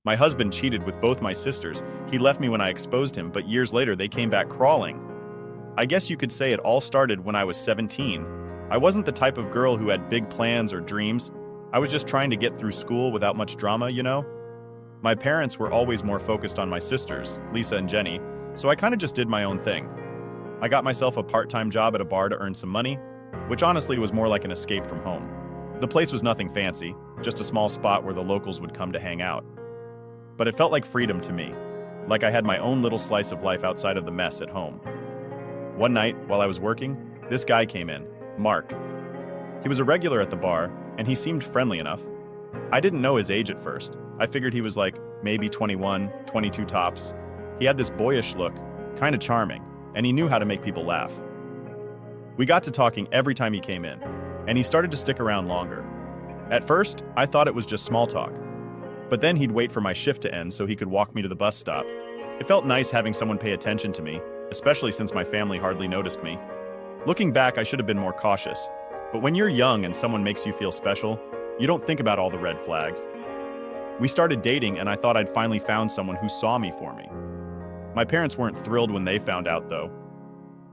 My husband cheated with both my sisters. He left me when I exposed him, but years later they came back crawling. I guess you could say it all started when I was 17. I wasn't the type of girl who had big plans or dreams. I was just trying to get through school without much drama, you know? My parents were always more focused on my sisters, Lisa and Jenny, so I kind of just did my own thing. I got myself a part-time job at a bar to earn some money, which honestly was more like an escape from home. The place was nothing fancy, just a small spot where the locals would come to hang out. But it felt like freedom to me, like I had my own little slice of life outside of the mess at home. One night, while I was working, this guy came in, Mark. He was a regular at the bar, and he seemed friendly enough. I didn't know his age at first. I figured he was like maybe 21, 22 tops. He had this boyish look, kind of charming, and he knew how to make people laugh. We got to talking every time he came in, and he started to stick around longer. At first, I thought it was just small talk. But then he'd wait for my shift to end so he could walk me to the bus stop. It felt nice having someone pay attention to me, especially since my family hardly noticed me. Looking back, I should have been more cautious. But when you're young and someone makes you feel special, you don't think about all the red flags. We started dating, and I thought I'd finally found someone who saw me for me. My parents weren't thrilled when they found out, though.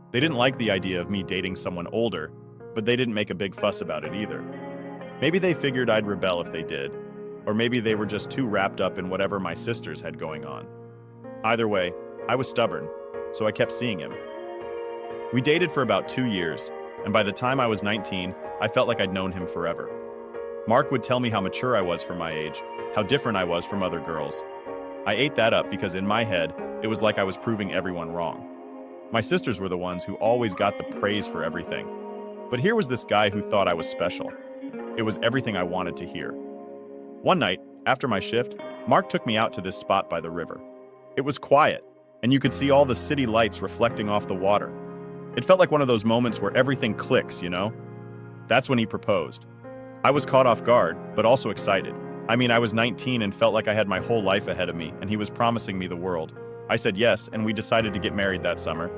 They didn't like the idea of me dating someone older, but they didn't make a big fuss about it either. Maybe they figured I'd rebel if they did, or maybe they were just too wrapped up in whatever my sisters had going on. Either way, I was stubborn, so I kept seeing him. We dated for about 2 years, and by the time I was 19, I felt like I'd known him forever. Mark would tell me how mature I was for my age, how different I was from other girls. I ate that up because in my head, it was like I was proving everyone wrong. My sisters were the ones who always got the praise for everything. But here was this guy who thought I was special. It was everything I wanted to hear. One night, after my shift, Mark took me out to this spot by the river. It was quiet, and you could see all the city lights reflecting off the water. It felt like one of those moments where everything clicks, you know? That's when he proposed. I was caught off guard, but also excited. I mean, I was 19 and felt like I had my whole life ahead of me, and he was promising me the world. I said yes, and we decided to get married that summer.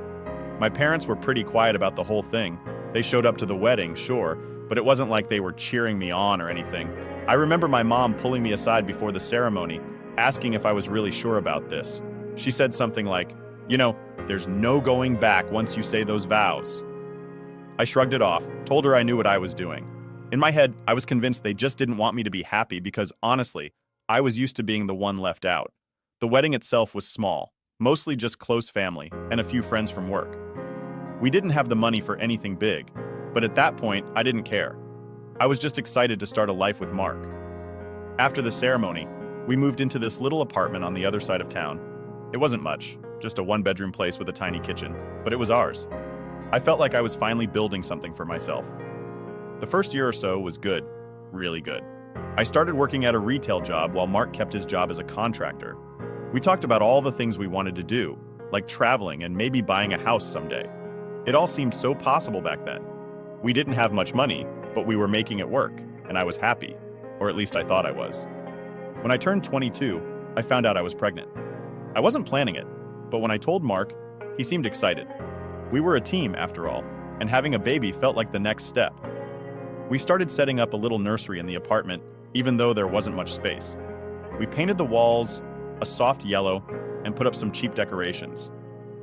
My parents were pretty quiet about the whole thing. They showed up to the wedding, sure, but it wasn't like they were cheering me on or anything. I remember my mom pulling me aside before the ceremony, asking if I was really sure about this. She said something like, "You know, there's no going back once you say those vows." I shrugged it off, told her I knew what I was doing. In my head, I was convinced they just didn't want me to be happy because, honestly, I was used to being the one left out. The wedding itself was small, mostly just close family and a few friends from work. We didn't have the money for anything big, but at that point, I didn't care. I was just excited to start a life with Mark. After the ceremony, we moved into this little apartment on the other side of town. It wasn't much, just a one-bedroom place with a tiny kitchen, but it was ours. I felt like I was finally building something for myself. The first year or so was good, really good. I started working at a retail job while Mark kept his job as a contractor. We talked about all the things we wanted to do, like traveling and maybe buying a house someday. It all seemed so possible back then. We didn't have much money, but we were making it work, and I was happy, or at least I thought I was. When I turned 22, I found out I was pregnant. I wasn't planning it, but when I told Mark, he seemed excited. We were a team, after all, and having a baby felt like the next step. We started setting up a little nursery in the apartment, even though there wasn't much space. We painted the walls a soft yellow and put up some cheap decorations.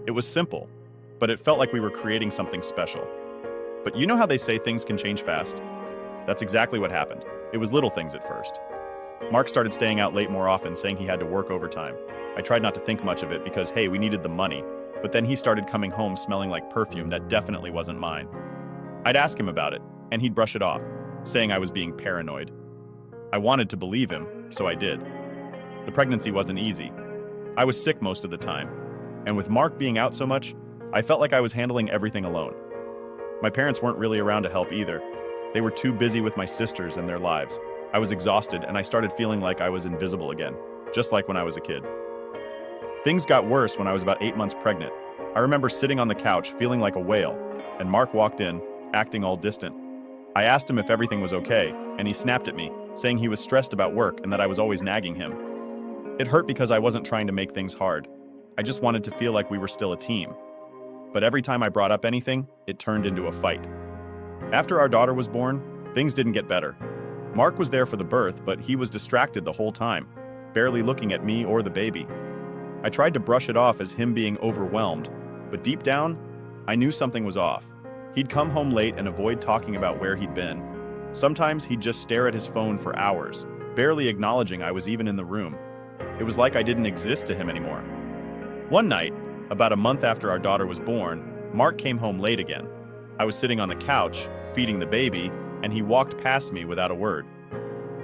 It was simple, but it felt like we were creating something special. But you know how they say things can change fast? That's exactly what happened. It was little things at first. Mark started staying out late more often, saying he had to work overtime. I tried not to think much of it because, hey, we needed the money, but then he started coming home smelling like perfume that definitely wasn't mine. I'd ask him about it, and he'd brush it off, saying I was being paranoid. I wanted to believe him, so I did. The pregnancy wasn't easy. I was sick most of the time, and with Mark being out so much, I felt like I was handling everything alone. My parents weren't really around to help either. They were too busy with my sisters and their lives. I was exhausted, and I started feeling like I was invisible again, just like when I was a kid. Things got worse when I was about 8 months pregnant. I remember sitting on the couch feeling like a whale, and Mark walked in, acting all distant. I asked him if everything was okay, and he snapped at me, saying he was stressed about work and that I was always nagging him. It hurt because I wasn't trying to make things hard. I just wanted to feel like we were still a team. But every time I brought up anything, it turned into a fight. After our daughter was born, things didn't get better. Mark was there for the birth, but he was distracted the whole time. barely looking at me or the baby. I tried to brush it off as him being overwhelmed, but deep down, I knew something was off. He'd come home late and avoid talking about where he'd been. Sometimes he'd just stare at his phone for hours, barely acknowledging I was even in the room. It was like I didn't exist to him anymore. One night, about a month after our daughter was born, Mark came home late again. I was sitting on the couch, feeding the baby, and he walked past me without a word.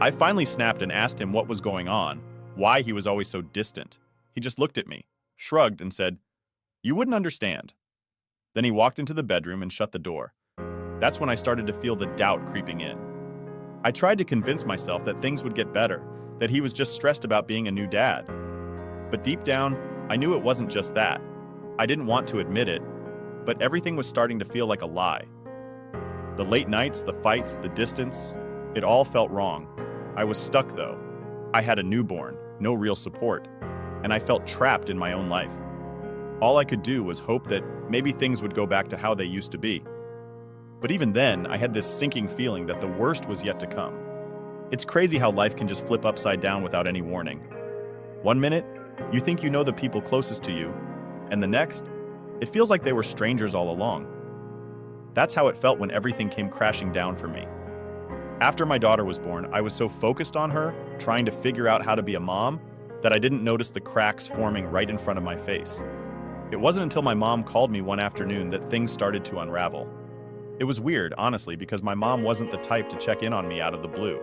I finally snapped and asked him what was going on, why he was always so distant. He just looked at me, shrugged, and said, "You wouldn't understand." Then he walked into the bedroom and shut the door. That's when I started to feel the doubt creeping in. I tried to convince myself that things would get better, that he was just stressed about being a new dad. But deep down, I knew it wasn't just that. I didn't want to admit it, but everything was starting to feel like a lie. The late nights, the fights, the distance, it all felt wrong. I was stuck though. I had a newborn, no real support, and I felt trapped in my own life. All I could do was hope that maybe things would go back to how they used to be. But even then, I had this sinking feeling that the worst was yet to come. It's crazy how life can just flip upside down without any warning. One minute, you think you know the people closest to you, and the next, it feels like they were strangers all along. That's how it felt when everything came crashing down for me. After my daughter was born, I was so focused on her, trying to figure out how to be a mom, that I didn't notice the cracks forming right in front of my face. It wasn't until my mom called me one afternoon that things started to unravel. It was weird, honestly, because my mom wasn't the type to check in on me out of the blue.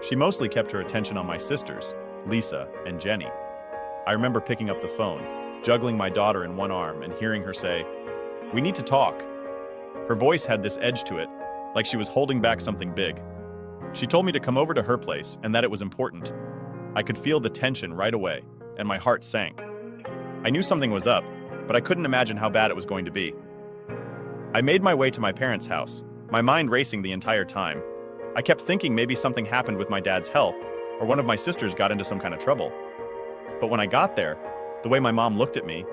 She mostly kept her attention on my sisters, Lisa and Jenny. I remember picking up the phone, juggling my daughter in one arm, and hearing her say, "We need to talk." Her voice had this edge to it, like she was holding back something big. She told me to come over to her place and that it was important. I could feel the tension right away, and my heart sank. I knew something was up, but I couldn't imagine how bad it was going to be. I made my way to my parents' house, my mind racing the entire time. I kept thinking maybe something happened with my dad's health, or one of my sisters got into some kind of trouble. But when I got there, the way my mom looked at me,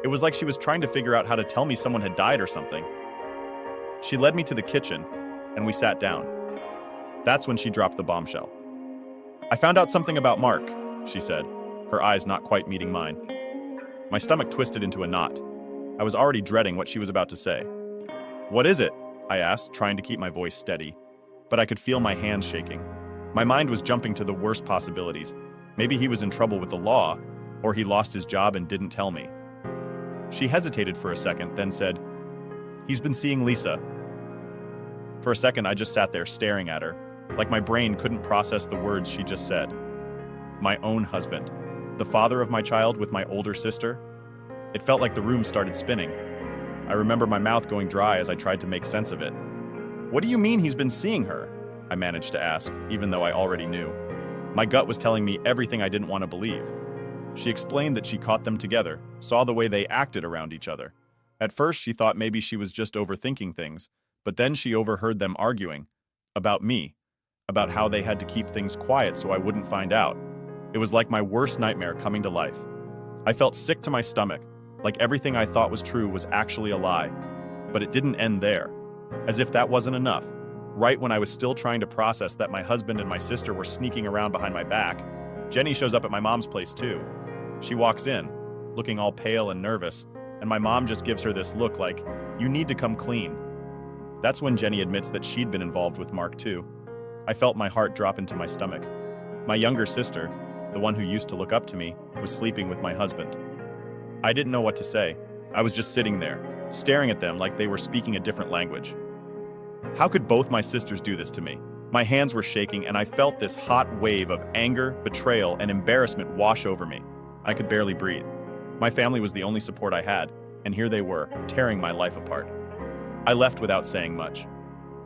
it was like she was trying to figure out how to tell me someone had died or something. She led me to the kitchen, and we sat down. That's when she dropped the bombshell. "I found out something about Mark," she said, her eyes not quite meeting mine. My stomach twisted into a knot. I was already dreading what she was about to say. "What is it?" I asked, trying to keep my voice steady. But I could feel my hands shaking. My mind was jumping to the worst possibilities. Maybe he was in trouble with the law, or he lost his job and didn't tell me. She hesitated for a second, then said, "He's been seeing Lisa." For a second, I just sat there staring at her, like my brain couldn't process the words she just said. My own husband, the father of my child with my older sister. It felt like the room started spinning. I remember my mouth going dry as I tried to make sense of it. "What do you mean he's been seeing her?" I managed to ask, even though I already knew. My gut was telling me everything I didn't want to believe. She explained that she caught them together, saw the way they acted around each other. At first, she thought maybe she was just overthinking things, but then she overheard them arguing. About me. About how they had to keep things quiet so I wouldn't find out. It was like my worst nightmare coming to life. I felt sick to my stomach, like everything I thought was true was actually a lie. But it didn't end there. As if that wasn't enough. Right when I was still trying to process that my husband and my sister were sneaking around behind my back, Jenny shows up at my mom's place too. She walks in, looking all pale and nervous, and my mom just gives her this look like, "You need to come clean." That's when Jenny admits that she'd been involved with Mark too. I felt my heart drop into my stomach. My younger sister, the one who used to look up to me, was sleeping with my husband. I didn't know what to say. I was just sitting there, staring at them like they were speaking a different language. How could both my sisters do this to me? My hands were shaking and I felt this hot wave of anger, betrayal, and embarrassment wash over me. I could barely breathe. My family was the only support I had, and here they were, tearing my life apart. I left without saying much.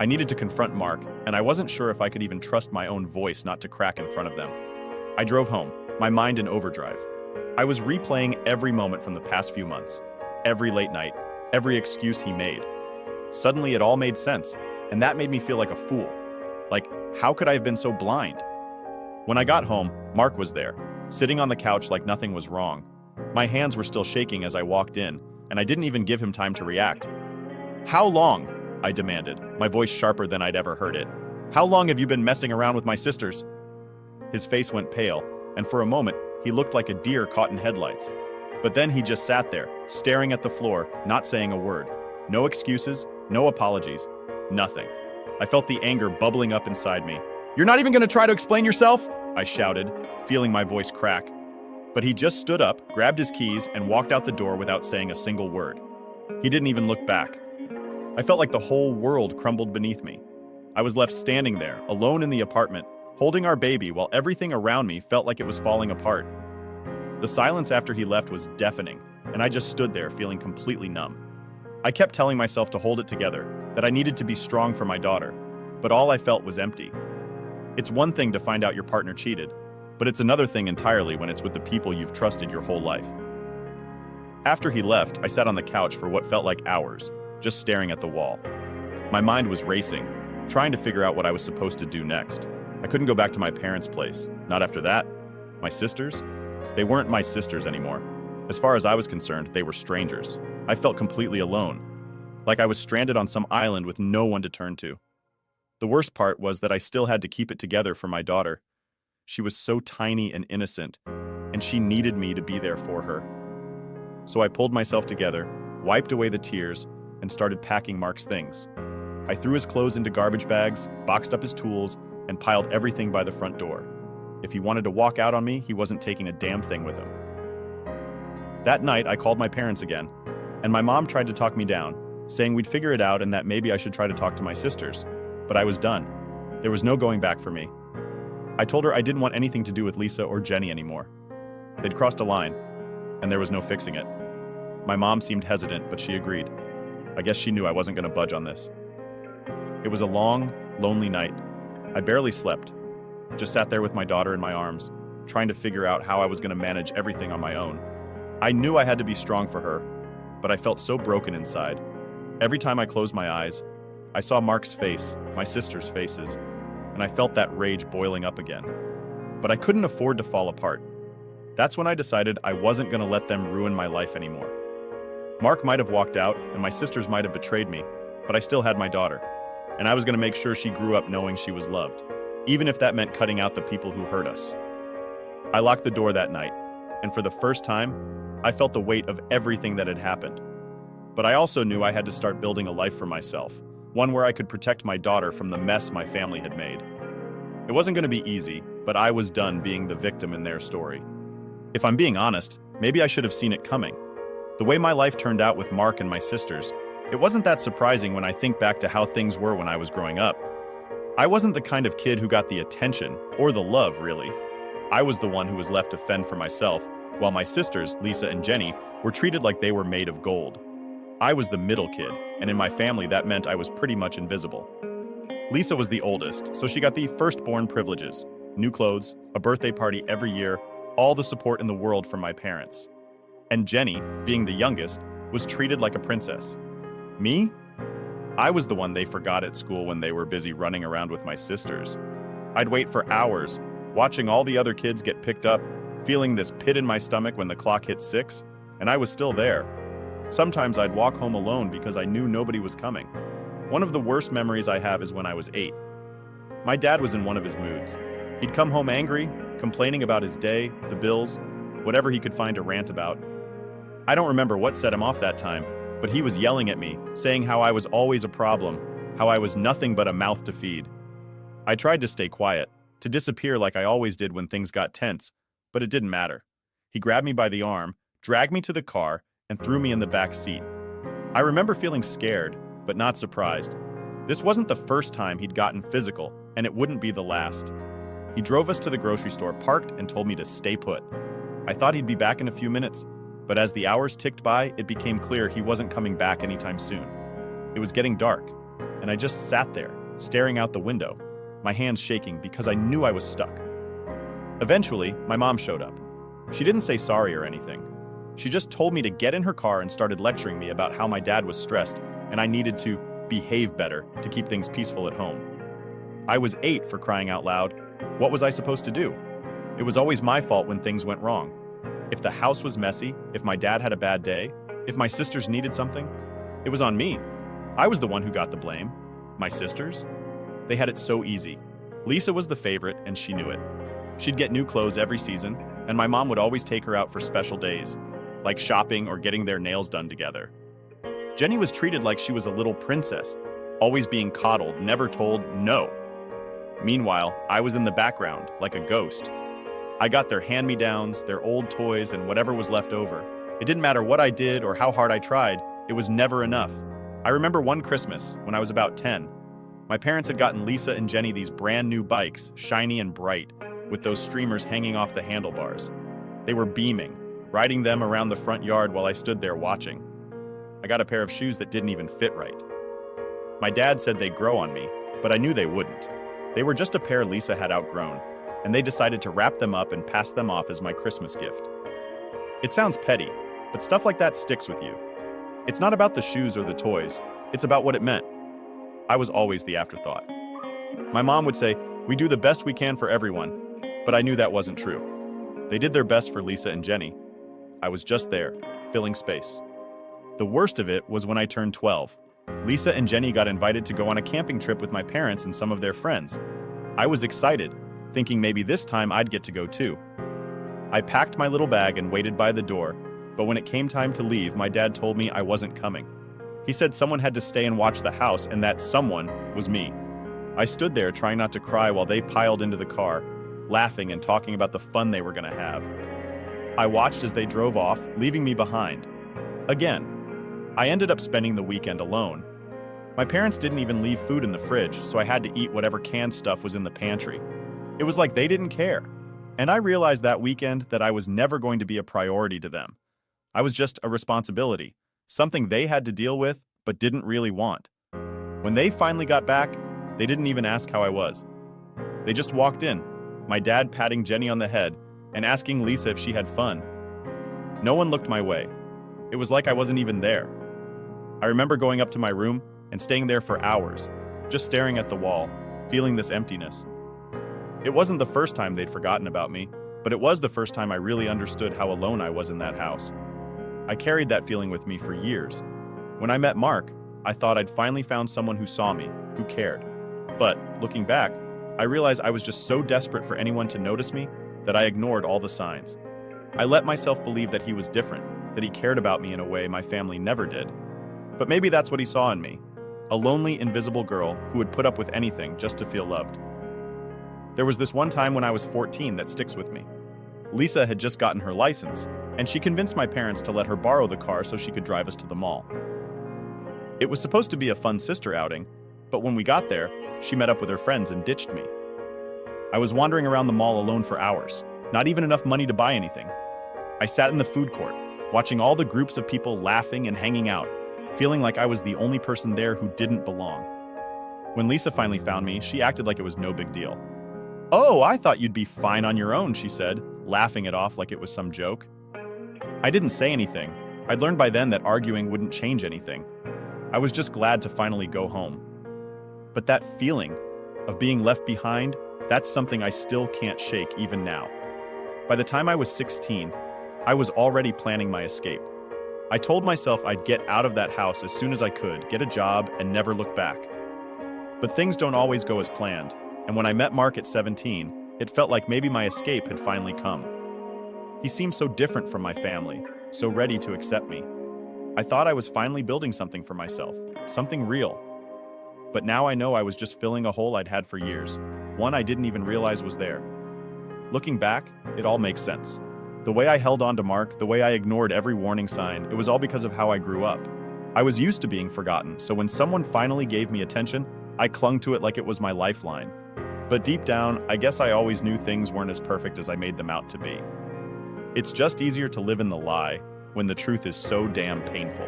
I needed to confront Mark, and I wasn't sure if I could even trust my own voice not to crack in front of them. I drove home, my mind in overdrive. I was replaying every moment from the past few months, every late night, every excuse he made. Suddenly it all made sense, and that made me feel like a fool. Like, how could I have been so blind? When I got home, Mark was there, sitting on the couch like nothing was wrong. My hands were still shaking as I walked in, and I didn't even give him time to react. "How long?" I demanded, my voice sharper than I'd ever heard it. "How long have you been messing around with my sisters?" His face went pale, and for a moment, he looked like a deer caught in headlights. But then he just sat there, staring at the floor, not saying a word. No excuses, no apologies, nothing. I felt the anger bubbling up inside me. "You're not even going to try to explain yourself?" I shouted, feeling my voice crack. But he just stood up, grabbed his keys, and walked out the door without saying a single word. He didn't even look back. I felt like the whole world crumbled beneath me. I was left standing there, alone in the apartment, holding our baby while everything around me felt like it was falling apart. The silence after he left was deafening, and I just stood there feeling completely numb. I kept telling myself to hold it together, that I needed to be strong for my daughter, but all I felt was empty. It's one thing to find out your partner cheated, but it's another thing entirely when it's with the people you've trusted your whole life. After he left, I sat on the couch for what felt like hours, just staring at the wall. My mind was racing, trying to figure out what I was supposed to do next. I couldn't go back to my parents' place, not after that. My sisters? They weren't my sisters anymore. As far as I was concerned, they were strangers. I felt completely alone, like I was stranded on some island with no one to turn to. The worst part was that I still had to keep it together for my daughter. She was so tiny and innocent, and she needed me to be there for her. So I pulled myself together, wiped away the tears, and started packing Mark's things. I threw his clothes into garbage bags, boxed up his tools, and piled everything by the front door. If he wanted to walk out on me, he wasn't taking a damn thing with him. That night, I called my parents again, and my mom tried to talk me down, saying we'd figure it out and that maybe I should try to talk to my sisters. But I was done. There was no going back for me. I told her I didn't want anything to do with Lisa or Jenny anymore. They'd crossed a line, and there was no fixing it. My mom seemed hesitant, but she agreed. I guess she knew I wasn't going to budge on this. It was a long, lonely night. I barely slept. Just sat there with my daughter in my arms, trying to figure out how I was going to manage everything on my own. I knew I had to be strong for her, but I felt so broken inside. Every time I closed my eyes, I saw Mark's face, my sister's faces, and I felt that rage boiling up again. But I couldn't afford to fall apart. That's when I decided I wasn't going to let them ruin my life anymore. Mark might have walked out, and my sisters might have betrayed me, but I still had my daughter, and I was going to make sure she grew up knowing she was loved, even if that meant cutting out the people who hurt us. I locked the door that night, and for the first time, I felt the weight of everything that had happened. But I also knew I had to start building a life for myself, one where I could protect my daughter from the mess my family had made. It wasn't going to be easy, but I was done being the victim in their story. If I'm being honest, maybe I should have seen it coming. The way my life turned out with Mark and my sisters, it wasn't that surprising when I think back to how things were when I was growing up. I wasn't the kind of kid who got the attention, or the love, really. I was the one who was left to fend for myself, while my sisters, Lisa and Jenny, were treated like they were made of gold. I was the middle kid, and in my family that meant I was pretty much invisible. Lisa was the oldest, so she got the firstborn privileges. New clothes, a birthday party every year, all the support in the world from my parents. And Jenny, being the youngest, was treated like a princess. Me? I was the one they forgot at school when they were busy running around with my sisters. I'd wait for hours, watching all the other kids get picked up, feeling this pit in my stomach when the clock hit 6, and I was still there. Sometimes I'd walk home alone because I knew nobody was coming. One of the worst memories I have is when I was 8. My dad was in one of his moods. He'd come home angry, complaining about his day, the bills, whatever he could find to rant about. I don't remember what set him off that time, but he was yelling at me, saying how I was always a problem, how I was nothing but a mouth to feed. I tried to stay quiet, to disappear like I always did when things got tense, but it didn't matter. He grabbed me by the arm, dragged me to the car, and threw me in the back seat. I remember feeling scared, but not surprised. This wasn't the first time he'd gotten physical, and it wouldn't be the last. He drove us to the grocery store, parked, and told me to stay put. I thought he'd be back in a few minutes, but as the hours ticked by, it became clear he wasn't coming back anytime soon. It was getting dark, and I just sat there, staring out the window, my hands shaking because I knew I was stuck. Eventually, my mom showed up. She didn't say sorry or anything. She just told me to get in her car and started lecturing me about how my dad was stressed and I needed to behave better to keep things peaceful at home. I was 8, for crying out loud. What was I supposed to do? It was always my fault when things went wrong. If the house was messy, if my dad had a bad day, if my sisters needed something, it was on me. I was the one who got the blame. My sisters? They had it so easy. Lisa was the favorite, and she knew it. She'd get new clothes every season, and my mom would always take her out for special days, like shopping or getting their nails done together. Jenny was treated like she was a little princess, always being coddled, never told no. Meanwhile, I was in the background, like a ghost. I got their hand-me-downs, their old toys, and whatever was left over. It didn't matter what I did or how hard I tried, it was never enough. I remember one Christmas, when I was about 10. My parents had gotten Lisa and Jenny these brand new bikes, shiny and bright, with those streamers hanging off the handlebars. They were beaming, riding them around the front yard while I stood there watching. I got a pair of shoes that didn't even fit right. My dad said they'd grow on me, but I knew they wouldn't. They were just a pair Lisa had outgrown, and they decided to wrap them up and pass them off as my Christmas gift. It sounds petty, but stuff like that sticks with you. It's not about the shoes or the toys, it's about what it meant. I was always the afterthought. My mom would say, "We do the best we can for everyone," but I knew that wasn't true. They did their best for Lisa and Jenny. I was just there, filling space. The worst of it was when I turned 12. Lisa and Jenny got invited to go on a camping trip with my parents and some of their friends. I was excited, thinking maybe this time I'd get to go too. I packed my little bag and waited by the door, but when it came time to leave, my dad told me I wasn't coming. He said someone had to stay and watch the house, and that someone was me. I stood there trying not to cry while they piled into the car, laughing and talking about the fun they were going to have. I watched as they drove off, leaving me behind. Again, I ended up spending the weekend alone. My parents didn't even leave food in the fridge, so I had to eat whatever canned stuff was in the pantry. It was like they didn't care. And I realized that weekend that I was never going to be a priority to them. I was just a responsibility, something they had to deal with but didn't really want. When they finally got back, they didn't even ask how I was. They just walked in, my dad patting Jenny on the head and asking Lisa if she had fun. No one looked my way. It was like I wasn't even there. I remember going up to my room and staying there for hours, just staring at the wall, feeling this emptiness. It wasn't the first time they'd forgotten about me, but it was the first time I really understood how alone I was in that house. I carried that feeling with me for years. When I met Mark, I thought I'd finally found someone who saw me, who cared. But, looking back, I realized I was just so desperate for anyone to notice me that I ignored all the signs. I let myself believe that he was different, that he cared about me in a way my family never did. But maybe that's what he saw in me, a lonely, invisible girl who would put up with anything just to feel loved. There was this one time when I was 14 that sticks with me. Lisa had just gotten her license, and she convinced my parents to let her borrow the car so she could drive us to the mall. It was supposed to be a fun sister outing, but when we got there, she met up with her friends and ditched me. I was wandering around the mall alone for hours, not even enough money to buy anything. I sat in the food court, watching all the groups of people laughing and hanging out, feeling like I was the only person there who didn't belong. When Lisa finally found me, she acted like it was no big deal. "Oh, I thought you'd be fine on your own," she said, laughing it off like it was some joke. I didn't say anything. I'd learned by then that arguing wouldn't change anything. I was just glad to finally go home. But that feeling of being left behind, that's something I still can't shake even now. By the time I was 16, I was already planning my escape. I told myself I'd get out of that house as soon as I could, get a job, and never look back. But things don't always go as planned, and when I met Mark at 17, it felt like maybe my escape had finally come. He seemed so different from my family, so ready to accept me. I thought I was finally building something for myself, something real. But now I know I was just filling a hole I'd had for years, one I didn't even realize was there. Looking back, it all makes sense. The way I held on to Mark, the way I ignored every warning sign, it was all because of how I grew up. I was used to being forgotten, so when someone finally gave me attention, I clung to it like it was my lifeline. But deep down, I guess I always knew things weren't as perfect as I made them out to be. It's just easier to live in the lie when the truth is so damn painful.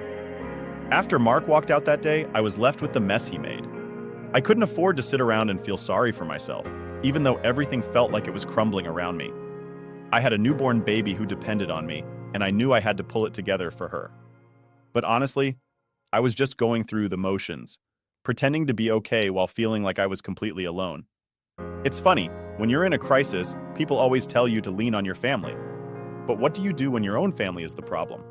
After Mark walked out that day, I was left with the mess he made. I couldn't afford to sit around and feel sorry for myself, even though everything felt like it was crumbling around me. I had a newborn baby who depended on me, and I knew I had to pull it together for her. But honestly, I was just going through the motions, pretending to be okay while feeling like I was completely alone. It's funny, when you're in a crisis, people always tell you to lean on your family. But what do you do when your own family is the problem?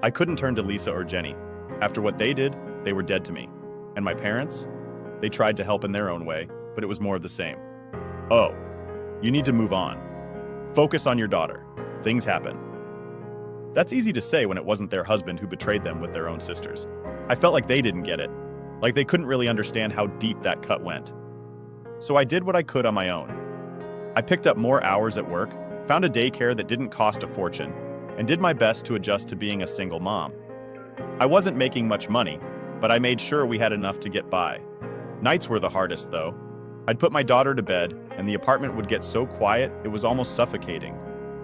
I couldn't turn to Lisa or Jenny. After what they did, they were dead to me. And my parents? They tried to help in their own way, but it was more of the same. Oh, You need to move on. Focus on your daughter. Things happen. That's easy to say when it wasn't their husband who betrayed them with their own sisters. I felt like they didn't get it, like they couldn't really understand how deep that cut went. So I did what I could on my own. I picked up more hours at work, found a daycare that didn't cost a fortune, and did my best to adjust to being a single mom. I wasn't making much money, but I made sure we had enough to get by. Nights were the hardest, though. I'd put my daughter to bed, and the apartment would get so quiet it was almost suffocating.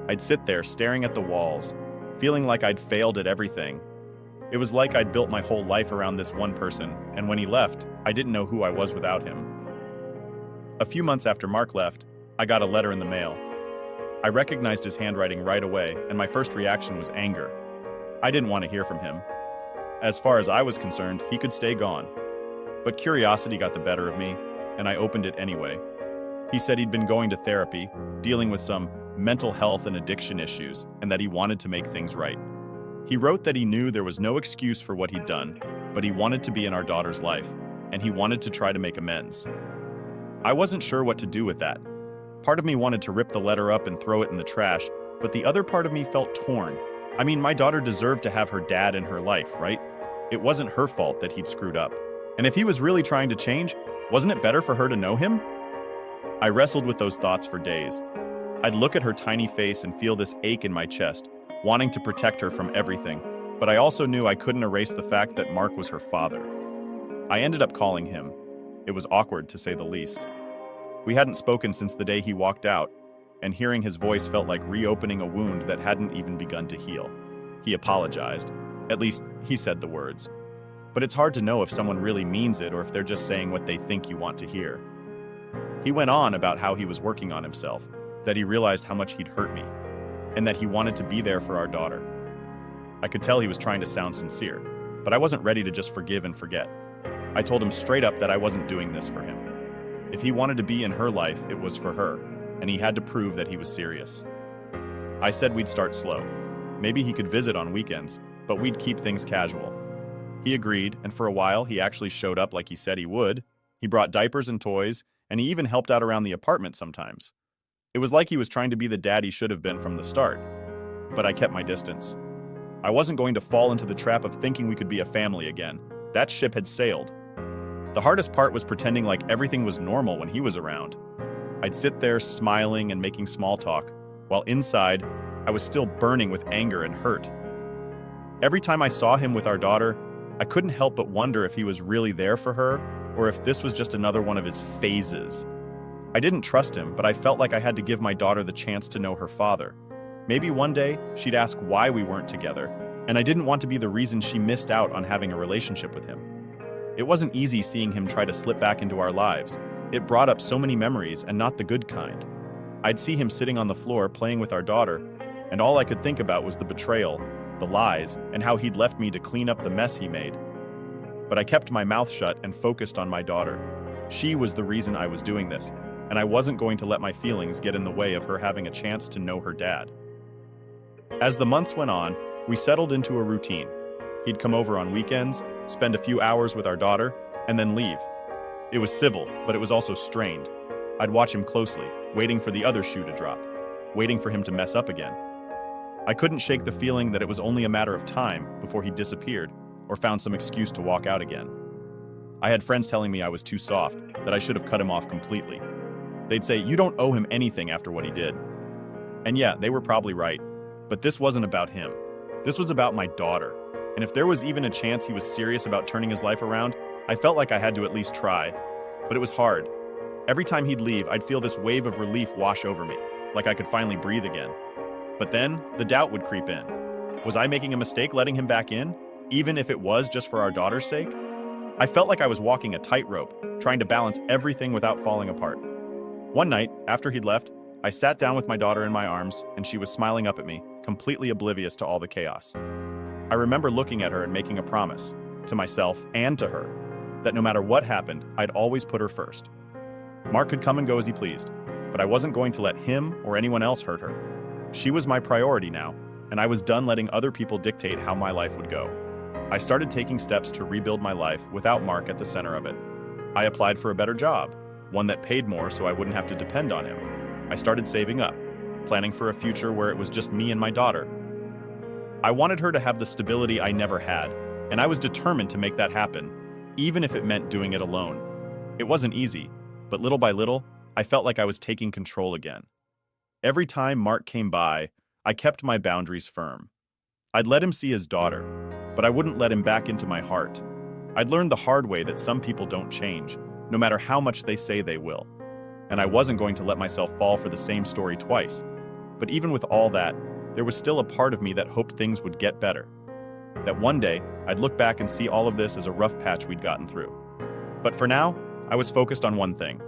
I'd sit there staring at the walls, feeling like I'd failed at everything. It was like I'd built my whole life around this one person, and when he left, I didn't know who I was without him. A few months after Mark left, I got a letter in the mail. I recognized his handwriting right away, and my first reaction was anger. I didn't want to hear from him. As far as I was concerned, he could stay gone. But curiosity got the better of me, and I opened it anyway. He said he'd been going to therapy, dealing with some mental health and addiction issues, and that he wanted to make things right. He wrote that he knew there was no excuse for what he'd done, but he wanted to be in our daughter's life, and he wanted to try to make amends. I wasn't sure what to do with that. Part of me wanted to rip the letter up and throw it in the trash, but the other part of me felt torn. I mean, my daughter deserved to have her dad in her life, right? It wasn't her fault that he'd screwed up. And if he was really trying to change, wasn't it better for her to know him? I wrestled with those thoughts for days. I'd look at her tiny face and feel this ache in my chest, wanting to protect her from everything, but I also knew I couldn't erase the fact that Mark was her father. I ended up calling him. It was awkward, to say the least. We hadn't spoken since the day he walked out, and hearing his voice felt like reopening a wound that hadn't even begun to heal. He apologized. At least, he said the words. But it's hard to know if someone really means it or if they're just saying what they think you want to hear. He went on about how he was working on himself, that he realized how much he'd hurt me, and that he wanted to be there for our daughter. I could tell he was trying to sound sincere, but I wasn't ready to just forgive and forget. I told him straight up that I wasn't doing this for him. If he wanted to be in her life, it was for her, and he had to prove that he was serious. I said we'd start slow. Maybe he could visit on weekends, but we'd keep things casual. He agreed, and for a while he actually showed up like he said he would. He brought diapers and toys, and he even helped out around the apartment sometimes. It was like he was trying to be the dad he should have been from the start. But I kept my distance. I wasn't going to fall into the trap of thinking we could be a family again. That ship had sailed. The hardest part was pretending like everything was normal when he was around. I'd sit there smiling and making small talk, while inside, I was still burning with anger and hurt. Every time I saw him with our daughter, I couldn't help but wonder if he was really there for her, or if this was just another one of his phases. I didn't trust him, but I felt like I had to give my daughter the chance to know her father. Maybe one day, she'd ask why we weren't together, and I didn't want to be the reason she missed out on having a relationship with him. It wasn't easy seeing him try to slip back into our lives. It brought up so many memories, and not the good kind. I'd see him sitting on the floor playing with our daughter, and all I could think about was the betrayal, the lies, and how he'd left me to clean up the mess he made. But I kept my mouth shut and focused on my daughter. She was the reason I was doing this, and I wasn't going to let my feelings get in the way of her having a chance to know her dad. As the months went on, we settled into a routine. He'd come over on weekends, spend a few hours with our daughter, and then leave. It was civil, but it was also strained. I'd watch him closely, waiting for the other shoe to drop, waiting for him to mess up again. I couldn't shake the feeling that it was only a matter of time before he disappeared or found some excuse to walk out again. I had friends telling me I was too soft, that I should have cut him off completely. They'd say, "You don't owe him anything after what he did." And yeah, they were probably right, but this wasn't about him. This was about my daughter. And if there was even a chance he was serious about turning his life around, I felt like I had to at least try. But it was hard. Every time he'd leave, I'd feel this wave of relief wash over me, like I could finally breathe again. But then, the doubt would creep in. Was I making a mistake letting him back in, even if it was just for our daughter's sake? I felt like I was walking a tightrope, trying to balance everything without falling apart. One night, after he'd left, I sat down with my daughter in my arms, and she was smiling up at me, completely oblivious to all the chaos. I remember looking at her and making a promise, to myself and to her, that no matter what happened, I'd always put her first. Mark could come and go as he pleased, but I wasn't going to let him or anyone else hurt her. She was my priority now, and I was done letting other people dictate how my life would go. I started taking steps to rebuild my life without Mark at the center of it. I applied for a better job, one that paid more so I wouldn't have to depend on him. I started saving up, planning for a future where it was just me and my daughter. I wanted her to have the stability I never had, and I was determined to make that happen, even if it meant doing it alone. It wasn't easy, but little by little, I felt like I was taking control again. Every time Mark came by, I kept my boundaries firm. I'd let him see his daughter, but I wouldn't let him back into my heart. I'd learned the hard way that some people don't change, no matter how much they say they will. And I wasn't going to let myself fall for the same story twice. But even with all that, there was still a part of me that hoped things would get better. That one day, I'd look back and see all of this as a rough patch we'd gotten through. But for now, I was focused on one thing: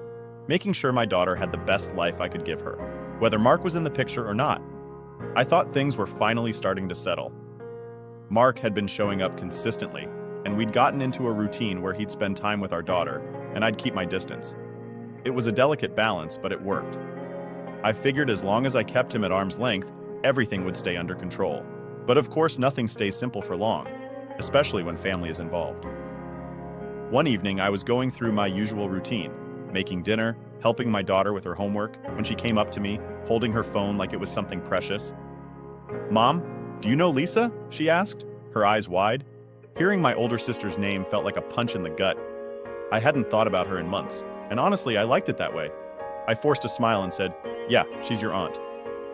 making sure my daughter had the best life I could give her, whether Mark was in the picture or not. I thought things were finally starting to settle. Mark had been showing up consistently, and we'd gotten into a routine where he'd spend time with our daughter, and I'd keep my distance. It was a delicate balance, but it worked. I figured as long as I kept him at arm's length, everything would stay under control. But of course, nothing stays simple for long, especially when family is involved. One evening, I was going through my usual routine, making dinner, helping my daughter with her homework, when she came up to me, holding her phone like it was something precious. "Mom, do you know Lisa?" she asked, her eyes wide. Hearing my older sister's name felt like a punch in the gut. I hadn't thought about her in months, and honestly, I liked it that way. I forced a smile and said, "Yeah, she's your aunt."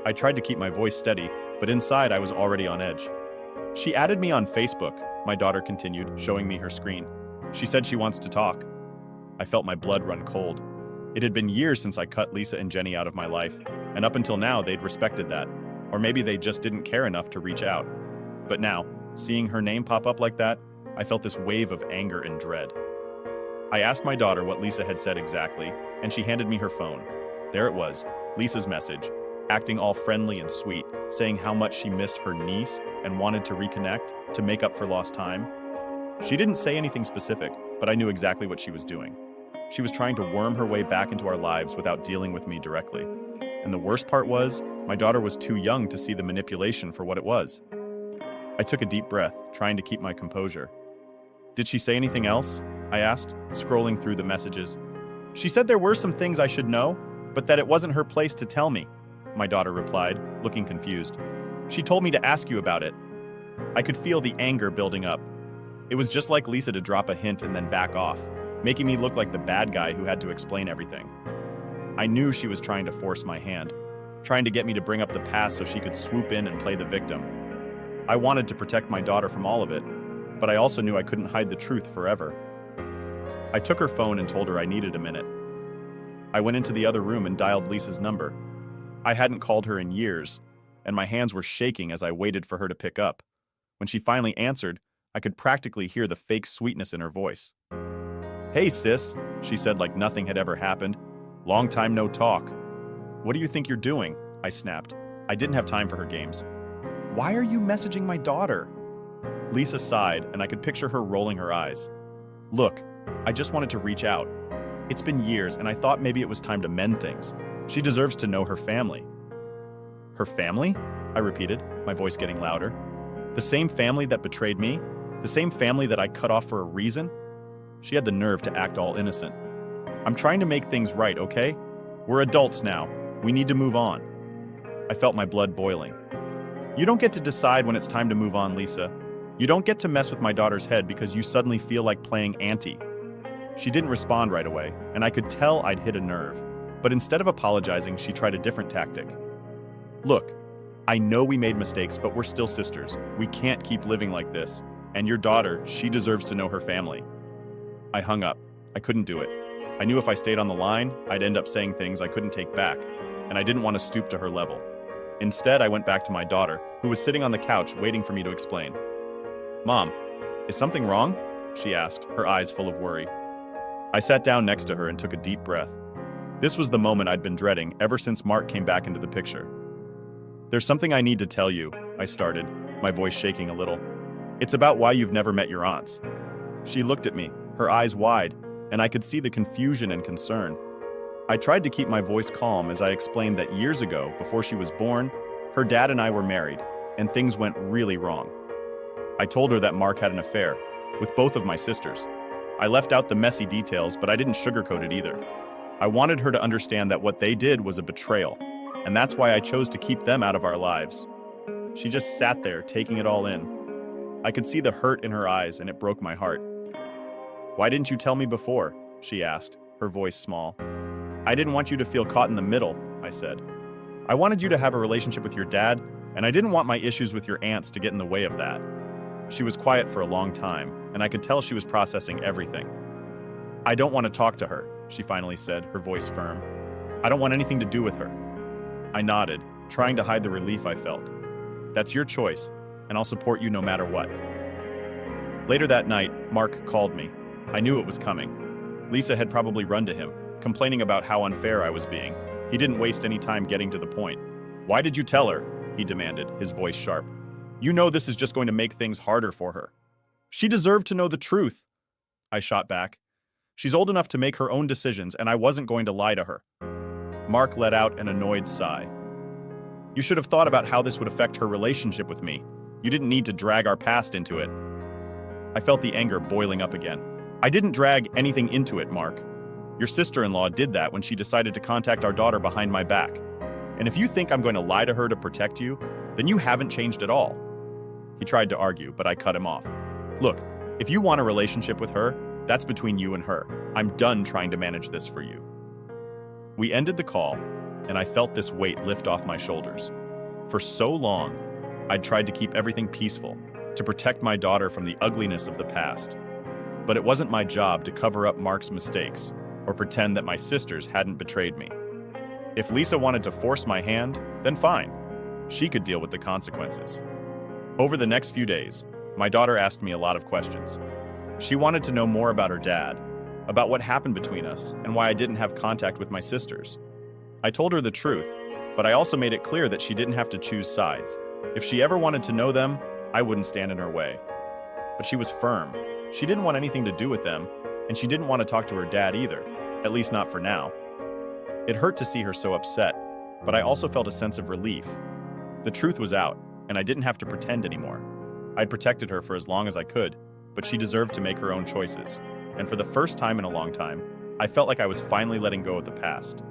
I tried to keep my voice steady, but inside I was already on edge. "She added me on Facebook," my daughter continued, showing me her screen. "She said she wants to talk." I felt my blood run cold. It had been years since I cut Lisa and Jenny out of my life, and up until now they'd respected that. Or maybe they just didn't care enough to reach out. But now, seeing her name pop up like that, I felt this wave of anger and dread. I asked my daughter what Lisa had said exactly, and she handed me her phone. There it was, Lisa's message, acting all friendly and sweet, saying how much she missed her niece and wanted to reconnect, to make up for lost time. She didn't say anything specific, but I knew exactly what she was doing. She was trying to worm her way back into our lives without dealing with me directly. And the worst part was, my daughter was too young to see the manipulation for what it was. I took a deep breath, trying to keep my composure. "Did she say anything else?" I asked, scrolling through the messages. "She said there were some things I should know, but that it wasn't her place to tell me," my daughter replied, looking confused. "She told me to ask you about it." I could feel the anger building up. It was just like Lisa to drop a hint and then back off, making me look like the bad guy who had to explain everything. I knew she was trying to force my hand, trying to get me to bring up the past so she could swoop in and play the victim. I wanted to protect my daughter from all of it, but I also knew I couldn't hide the truth forever. I took her phone and told her I needed a minute. I went into the other room and dialed Lisa's number. I hadn't called her in years, and my hands were shaking as I waited for her to pick up. When she finally answered, I could practically hear the fake sweetness in her voice. "Hey, sis," she said like nothing had ever happened. "Long time no talk." "What do you think you're doing?" I snapped. I didn't have time for her games. "Why are you messaging my daughter?" Lisa sighed, and I could picture her rolling her eyes. "Look, I just wanted to reach out. It's been years, and I thought maybe it was time to mend things. She deserves to know her family." "Her family?" I repeated, my voice getting louder. "The same family that betrayed me? The same family that I cut off for a reason?" She had the nerve to act all innocent. "I'm trying to make things right, okay? We're adults now. We need to move on." I felt my blood boiling. "You don't get to decide when it's time to move on, Lisa. You don't get to mess with my daughter's head because you suddenly feel like playing auntie." She didn't respond right away, and I could tell I'd hit a nerve. But instead of apologizing, she tried a different tactic. "Look, I know we made mistakes, but we're still sisters. We can't keep living like this. And your daughter, she deserves to know her family." I hung up. I couldn't do it. I knew if I stayed on the line, I'd end up saying things I couldn't take back, and I didn't want to stoop to her level. Instead, I went back to my daughter, who was sitting on the couch waiting for me to explain. "Mom, is something wrong?" she asked, her eyes full of worry. I sat down next to her and took a deep breath. This was the moment I'd been dreading ever since Mark came back into the picture. "There's something I need to tell you," I started, my voice shaking a little. "It's about why you've never met your aunts." She looked at me, her eyes wide, and I could see the confusion and concern. I tried to keep my voice calm as I explained that years ago, before she was born, her dad and I were married, and things went really wrong. I told her that Mark had an affair, with both of my sisters. I left out the messy details, but I didn't sugarcoat it either. I wanted her to understand that what they did was a betrayal, and that's why I chose to keep them out of our lives. She just sat there, taking it all in. I could see the hurt in her eyes, and it broke my heart. "Why didn't you tell me before?" she asked, her voice small. "I didn't want you to feel caught in the middle," I said. "I wanted you to have a relationship with your dad, and I didn't want my issues with your aunts to get in the way of that." She was quiet for a long time, and I could tell she was processing everything. "I don't want to talk to her," she finally said, her voice firm. "I don't want anything to do with her." I nodded, trying to hide the relief I felt. "That's your choice, and I'll support you no matter what." Later that night, Mark called me. I knew it was coming. Lisa had probably run to him, complaining about how unfair I was being. He didn't waste any time getting to the point. "Why did you tell her?" he demanded, his voice sharp. "You know this is just going to make things harder for her." "She deserved to know the truth," I shot back. "She's old enough to make her own decisions, and I wasn't going to lie to her." Mark let out an annoyed sigh. "You should have thought about how this would affect her relationship with me. You didn't need to drag our past into it." I felt the anger boiling up again. "I didn't drag anything into it, Mark. Your sister-in-law did that when she decided to contact our daughter behind my back. And if you think I'm going to lie to her to protect you, then you haven't changed at all." He tried to argue, but I cut him off. "Look, if you want a relationship with her, that's between you and her. I'm done trying to manage this for you." We ended the call, and I felt this weight lift off my shoulders. For so long, I'd tried to keep everything peaceful, to protect my daughter from the ugliness of the past. But it wasn't my job to cover up Mark's mistakes or pretend that my sisters hadn't betrayed me. If Lisa wanted to force my hand, then fine. She could deal with the consequences. Over the next few days, my daughter asked me a lot of questions. She wanted to know more about her dad, about what happened between us, and why I didn't have contact with my sisters. I told her the truth, but I also made it clear that she didn't have to choose sides. If she ever wanted to know them, I wouldn't stand in her way. But she was firm. She didn't want anything to do with them, and she didn't want to talk to her dad either, at least not for now. It hurt to see her so upset, but I also felt a sense of relief. The truth was out, and I didn't have to pretend anymore. I'd protected her for as long as I could, but she deserved to make her own choices. And for the first time in a long time, I felt like I was finally letting go of the past.